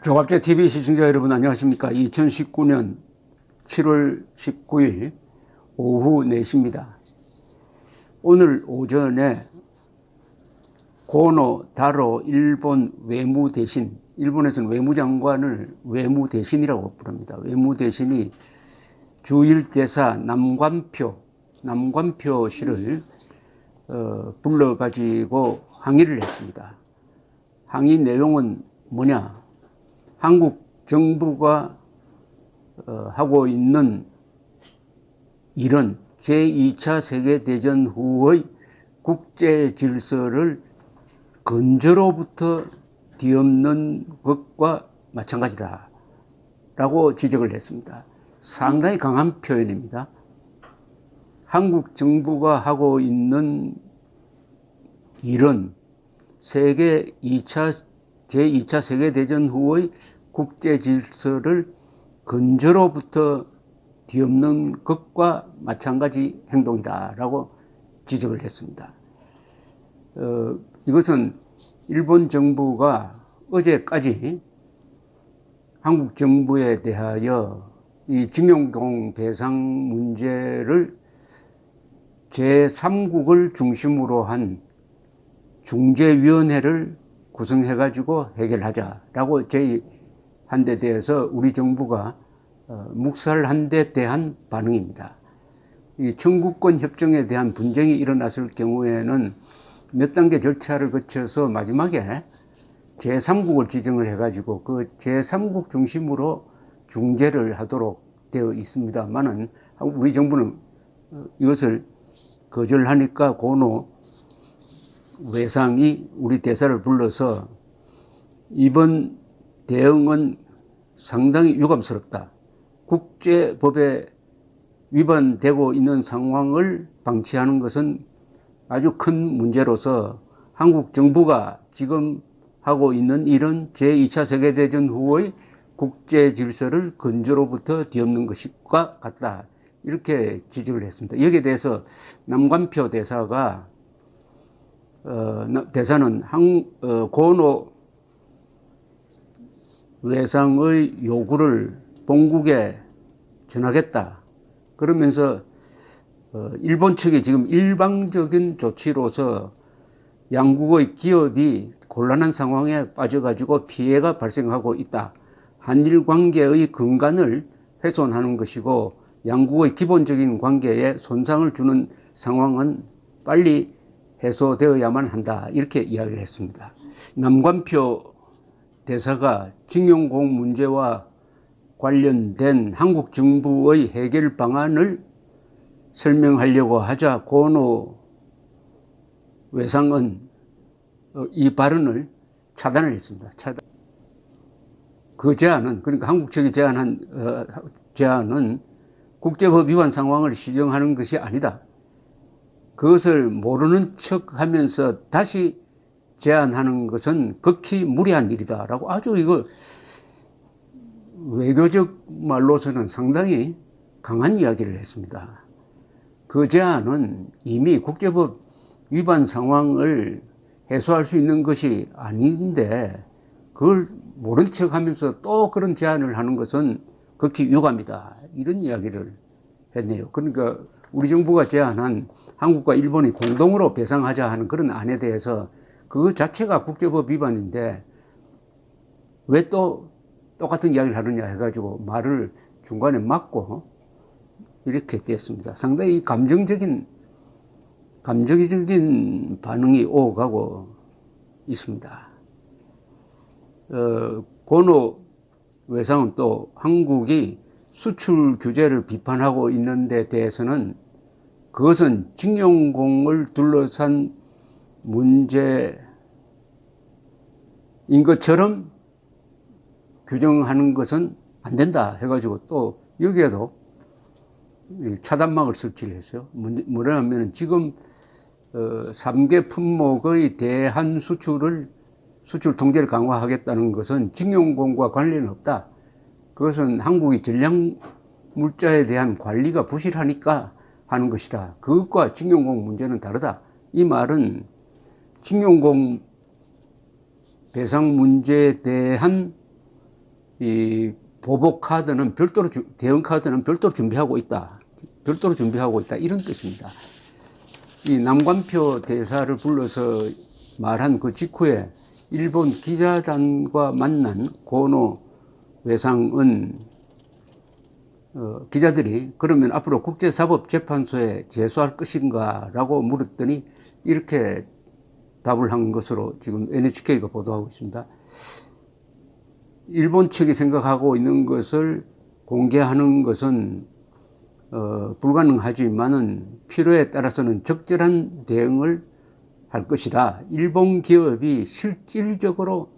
조갑제 TV 시청자 여러분 안녕하십니까. 2019년 7월 19일 오후 4시입니다. 오늘 오전에 고노 다로 일본 외무대신, 일본에서는 외무장관을 외무대신이라고 부릅니다. 외무대신이 주일 대사 남관표 씨를 불러가지고 항의를 했습니다. 항의 내용은 뭐냐? 한국 정부가 하고 있는 일은 제2차 세계대전 후의 국제 질서를 근저로부터 뒤엎는 것과 마찬가지다 라고 지적을 했습니다. 상당히 강한 표현입니다. 한국 정부가 하고 있는 일은 제2차 세계대전 후의 국제 질서를 근저로부터 뒤엎는 것과 마찬가지 행동이다라고 지적을 했습니다. 이것은 일본 정부가 어제까지 한국 정부에 대하여 이 징용동 배상 문제를 제3국을 중심으로 한 중재위원회를 구성해가지고 해결하자라고 제의한 데 대해서 우리 정부가 묵살한 데 대한 반응입니다. 이 청구권 협정에 대한 분쟁이 일어났을 경우에는 몇 단계 절차를 거쳐서 마지막에 제3국을 지정을 해가지고 그 제3국 중심으로 중재를 하도록 되어 있습니다만은 우리 정부는 이것을 거절하니까 고노 외상이 우리 대사를 불러서 이번 대응은 상당히 유감스럽다. 국제법에 위반되고 있는 상황을 방치하는 것은 아주 큰 문제로서 한국 정부가 지금 하고 있는 일은 제2차 세계대전 후의 국제 질서를 근저로부터 뒤엎는 것과 같다. 이렇게 지적을 했습니다. 여기에 대해서 남관표 대사가 대사는 고노 외상의 요구를 본국에 전하겠다. 그러면서 일본 측이 지금 일방적인 조치로서 양국의 기업이 곤란한 상황에 빠져가지고 피해가 발생하고 있다. 한일 관계의 근간을 훼손하는 것이고 양국의 기본적인 관계에 손상을 주는 상황은 빨리 해소되어야만 한다. 이렇게 이야기를 했습니다. 남관표 대사가 징용공 문제와 관련된 한국 정부의 해결 방안을 설명하려고 하자 고노 외상은 이 발언을 차단을 했습니다. 그 제안은, 그러니까 한국 측이 제안한 제안은 국제법 위반 상황을 시정하는 것이 아니다. 그것을 모르는 척 하면서 다시 제안하는 것은 극히 무리한 일이다라고 아주 이거 외교적 말로서는 상당히 강한 이야기를 했습니다. 그 제안은 이미 국제법 위반 상황을 해소할 수 있는 것이 아닌데 그걸 모른 척 하면서 또 그런 제안을 하는 것은 극히 유감이다. 이런 이야기를 했네요. 그러니까 우리 정부가 제안한 한국과 일본이 공동으로 배상하자 하는 그런 안에 대해서 그 자체가 국제법 위반인데 왜 또 똑같은 이야기를 하느냐 해가지고 말을 중간에 막고 이렇게 됐습니다. 상당히 감정적인 반응이 오가고 있습니다. 고노 외상은 또 한국이 수출 규제를 비판하고 있는 데 대해서는 그것은 징용공을 둘러싼 문제인 것처럼 규정하는 것은 안 된다 해가지고 또 여기에도 차단막을 설치를 했어요. 뭐냐면 지금 3개 품목의 대한 수출 통제를 강화하겠다는 것은 징용공과 관련은 없다. 그것은 한국이 전략물자에 대한 관리가 부실하니까 하는 것이다. 그것과 징용공 문제는 다르다. 이 말은 징용공 배상 문제에 대한 이 보복 카드는 별도로 대응 카드는 별도로 준비하고 있다. 별도로 준비하고 있다. 이런 뜻입니다. 이 남관표 대사를 불러서 말한 그 직후에 일본 기자단과 만난 고노 외상은 기자들이 그러면 앞으로 국제사법재판소에 제소할 것인가 라고 물었더니 이렇게 답을 한 것으로 지금 NHK가 보도하고 있습니다. 일본 측이 생각하고 있는 것을 공개하는 것은 불가능하지만은 필요에 따라서는 적절한 대응을 할 것이다. 일본 기업이 실질적으로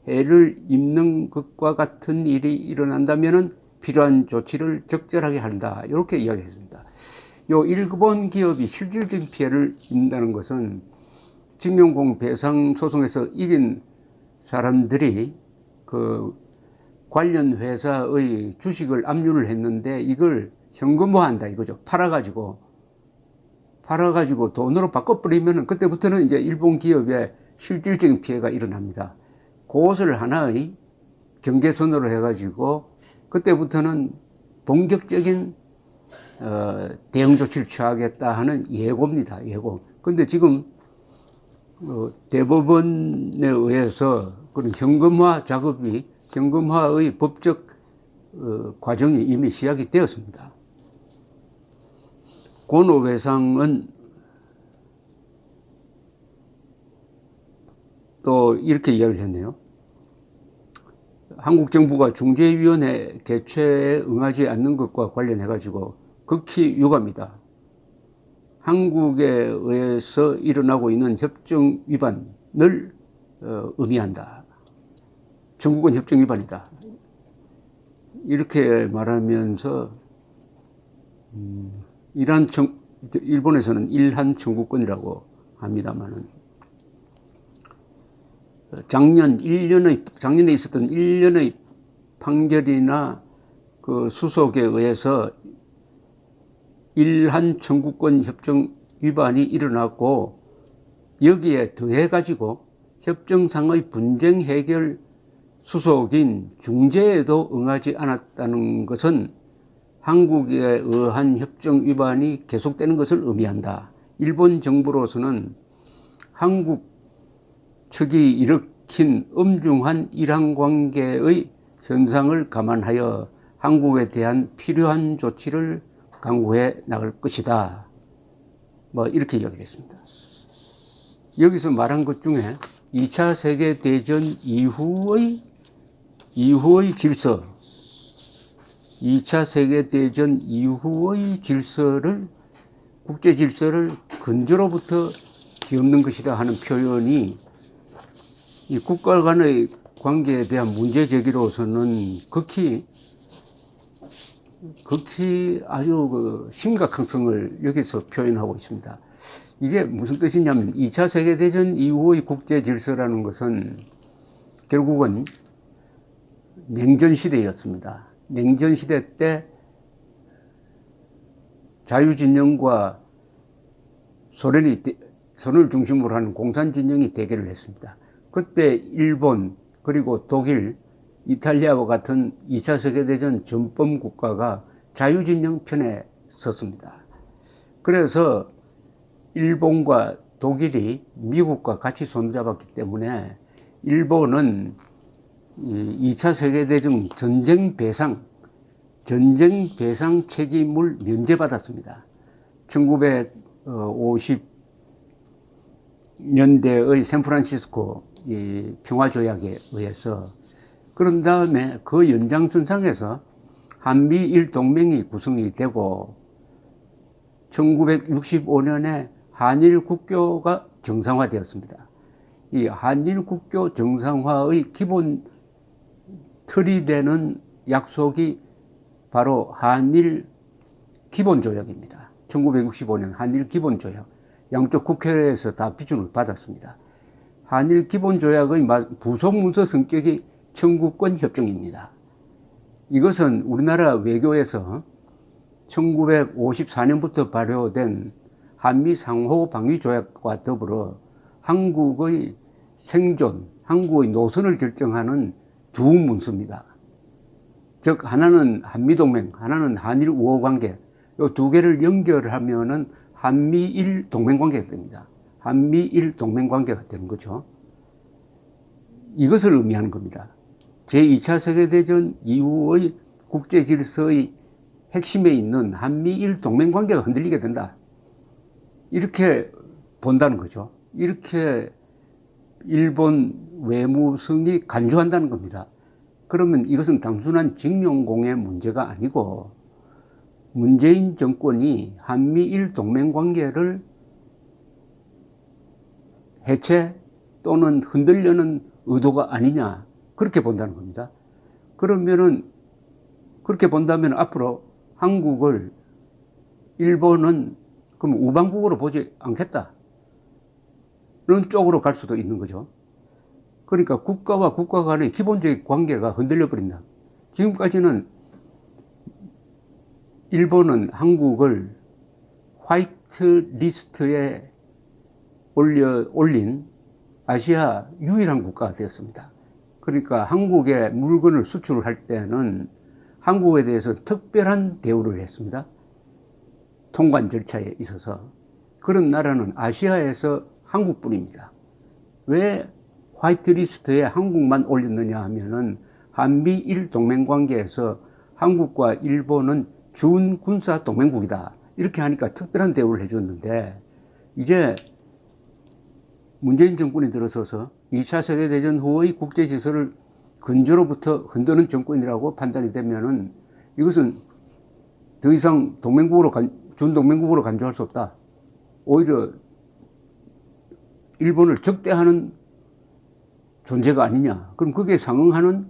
해를 입는 것과 같은 일이 일어난다면은 필요한 조치를 적절하게 한다. 이렇게 이야기했습니다. 요 일본 기업이 실질적인 피해를 입는다는 것은 징용공 배상 소송에서 이긴 사람들이 그 관련 회사의 주식을 압류를 했는데 이걸 현금화한다 이거죠. 팔아가지고 돈으로 바꿔버리면 그때부터는 이제 일본 기업에 실질적인 피해가 일어납니다. 그것을 하나의 경계선으로 해가지고 그때부터는 본격적인 대응 조치를 취하겠다 하는 예고입니다. 예고. 근데 지금 대법원에 의해서 그런 현금화의 법적 과정이 이미 시작이 되었습니다. 고노 외상은 또 이렇게 이야기를 했네요. 한국 정부가 중재위원회 개최에 응하지 않는 것과 관련해 가지고 극히 유감이다. 한국에 의해서 일어나고 있는 협정 위반을 의미한다. 청구권 협정 위반이다. 이렇게 말하면서 일본에서는 일한 청구권이라고 합니다만은 작년에 있었던 1년의 판결이나 그 수속에 의해서 일한 청구권 협정 위반이 일어났고 여기에 더해 가지고 협정상의 분쟁 해결 수속인 중재에도 응하지 않았다는 것은 한국에 의한 협정 위반이 계속되는 것을 의미한다. 일본 정부로서는 한국 측이 일으킨 엄중한 일한 관계의 현상을 감안하여 한국에 대한 필요한 조치를 강구해 나갈 것이다. 뭐 이렇게 이야기를 했습니다. 여기서 말한 것 중에 2차 세계대전 이후의 질서, 2차 세계대전 이후의 국제 질서를 근저로부터 뒤엎는 것이다 하는 표현이 이 국가 간의 관계에 대한 문제 제기로서는 극히 아주 심각한 성을 여기서 표현하고 있습니다. 이게 무슨 뜻이냐면 2차 세계대전 이후의 국제 질서라는 것은 결국은 냉전시대였습니다. 냉전시대 때 자유진영과 소련을 중심으로 하는 공산진영이 대결을 했습니다. 그때 일본 그리고 독일, 이탈리아와 같은 2차 세계대전 전범 국가가 자유진영 편에 섰습니다. 그래서 일본과 독일이 미국과 같이 손잡았기 때문에 일본은 2차 세계대전 전쟁 배상 책임을 면제받았습니다. 1950년대의 샌프란시스코 평화조약에 의해서. 그런 다음에 그 연장선상에서 한미일 동맹이 구성이 되고 1965년에 한일 국교가 정상화되었습니다. 이 한일 국교 정상화의 기본 틀이 되는 약속이 바로 한일 기본조약입니다. 1965년 한일 기본조약. 양쪽 국회에서 다批准을 받았습니다. 한일 기본조약의 부속문서 성격이 청구권 협정입니다. 이것은 우리나라 외교에서 1954년부터 발효된 한미 상호 방위 조약과 더불어 한국의 생존, 한국의 노선을 결정하는 두 문서입니다. 즉 하나는 한미동맹, 하나는 한일 우호관계, 이 두 개를 연결하면은 한미일 동맹관계가 됩니다. 한미일 동맹관계가 되는 거죠. 이것을 의미하는 겁니다. 제2차 세계대전 이후의 국제질서의 핵심에 있는 한미일 동맹관계가 흔들리게 된다. 이렇게 본다는 거죠. 이렇게 일본 외무성이 간주한다는 겁니다. 그러면 이것은 단순한 징용공의 문제가 아니고 문재인 정권이 한미일 동맹관계를 해체 또는 흔들려는 의도가 아니냐, 그렇게 본다는 겁니다. 그러면은 그렇게 본다면 앞으로 한국을 일본은 그럼 우방국으로 보지 않겠다는 쪽으로 갈 수도 있는 거죠. 그러니까 국가와 국가 간의 기본적인 관계가 흔들려 버린다. 지금까지는 일본은 한국을 화이트 리스트에 올린 아시아 유일한 국가가 되었습니다. 그러니까 한국에 물건을 수출할 때는 한국에 대해서 특별한 대우를 했습니다. 통관 절차에 있어서. 그런 나라는 아시아에서 한국뿐입니다. 왜 화이트리스트에 한국만 올렸느냐 하면은 한미일 동맹관계에서 한국과 일본은 준군사 동맹국이다. 이렇게 하니까 특별한 대우를 해줬는데, 이제 문재인 정권이 들어서서 2차 세계대전 후의 국제질서를 근저로부터 흔드는 정권이라고 판단이 되면은 이것은 더 이상 준동맹국으로 간주할 수 없다. 오히려 일본을 적대하는 존재가 아니냐. 그럼 거기에 상응하는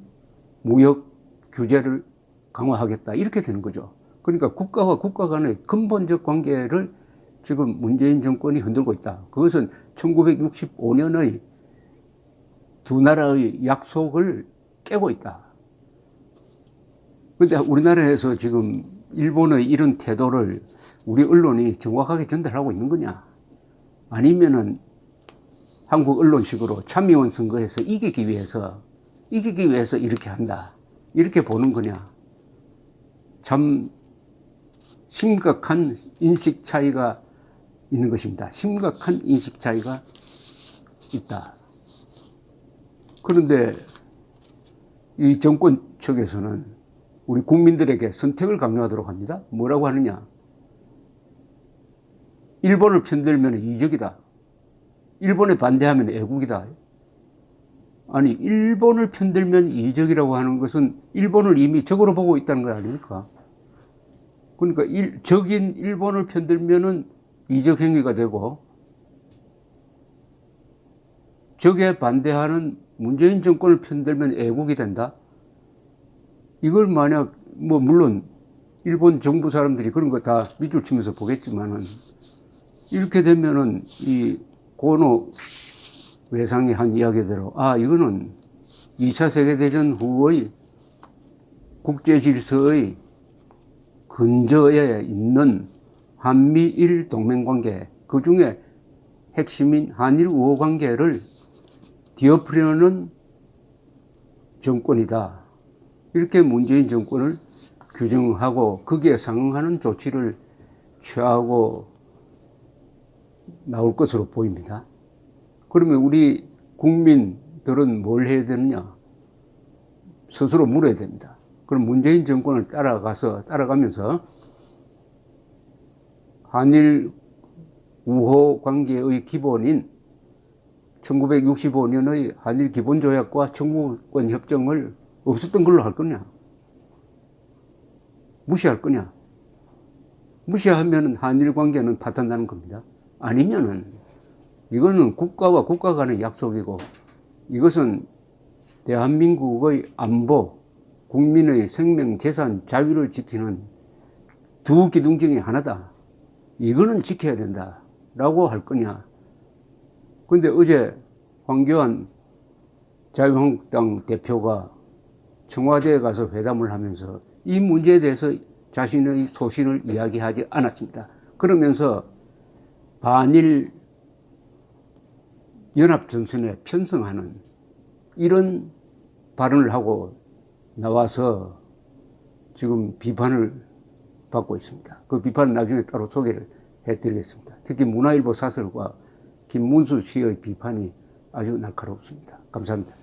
무역 규제를 강화하겠다. 이렇게 되는 거죠. 그러니까 국가와 국가 간의 근본적 관계를 지금 문재인 정권이 흔들고 있다. 그것은 1965년의 두 나라의 약속을 깨고 있다. 그런데 우리나라에서 지금 일본의 이런 태도를 우리 언론이 정확하게 전달하고 있는 거냐? 아니면은 한국 언론식으로 참의원 선거에서 이기기 위해서 이렇게 한다. 이렇게 보는 거냐? 참 심각한 인식 차이가 있는 것입니다. 심각한 인식 차이가 있다. 그런데 이 정권 측에서는 우리 국민들에게 선택을 강요하도록 합니다. 뭐라고 하느냐? 일본을 편들면 이적이다. 일본에 반대하면 애국이다. 아니, 일본을 편들면 이적이라고 하는 것은 일본을 이미 적으로 보고 있다는 거 아닙니까? 그러니까 적인 일본을 편들면은 이적 행위가 되고, 적에 반대하는 문재인 정권을 편들면 애국이 된다? 이걸 만약, 물론, 일본 정부 사람들이 그런 거 다 밑줄 치면서 보겠지만은, 이렇게 되면은, 이 고노 외상이 한 이야기대로, 이거는 2차 세계대전 후의 국제 질서의 근저에 있는 한미일 동맹관계, 그 중에 핵심인 한일 우호 관계를 뒤엎으려는 정권이다. 이렇게 문재인 정권을 규정하고 거기에 상응하는 조치를 취하고 나올 것으로 보입니다. 그러면 우리 국민들은 뭘 해야 되느냐? 스스로 물어야 됩니다. 그럼 문재인 정권을 따라가면서 한일 우호 관계의 기본인 1965년의 한일 기본조약과 청구권 협정을 없었던 걸로 할 거냐? 무시할 거냐? 무시하면 한일 관계는 파탄나는 겁니다. 아니면은 이거는 국가와 국가 간의 약속이고, 이것은 대한민국의 안보, 국민의 생명, 재산, 자유를 지키는 두 기둥 중에 하나다. 이거는 지켜야 된다. 라고 할 거냐. 근데 어제 황교안 자유한국당 대표가 청와대에 가서 회담을 하면서 이 문제에 대해서 자신의 소신을 이야기하지 않았습니다. 그러면서 반일 연합전선에 편성하는 이런 발언을 하고 나와서 지금 비판을 받고 있습니다. 그 비판은 나중에 따로 소개를 해드리겠습니다. 특히 문화일보 사설과 김문수 씨의 비판이 아주 날카롭습니다. 감사합니다.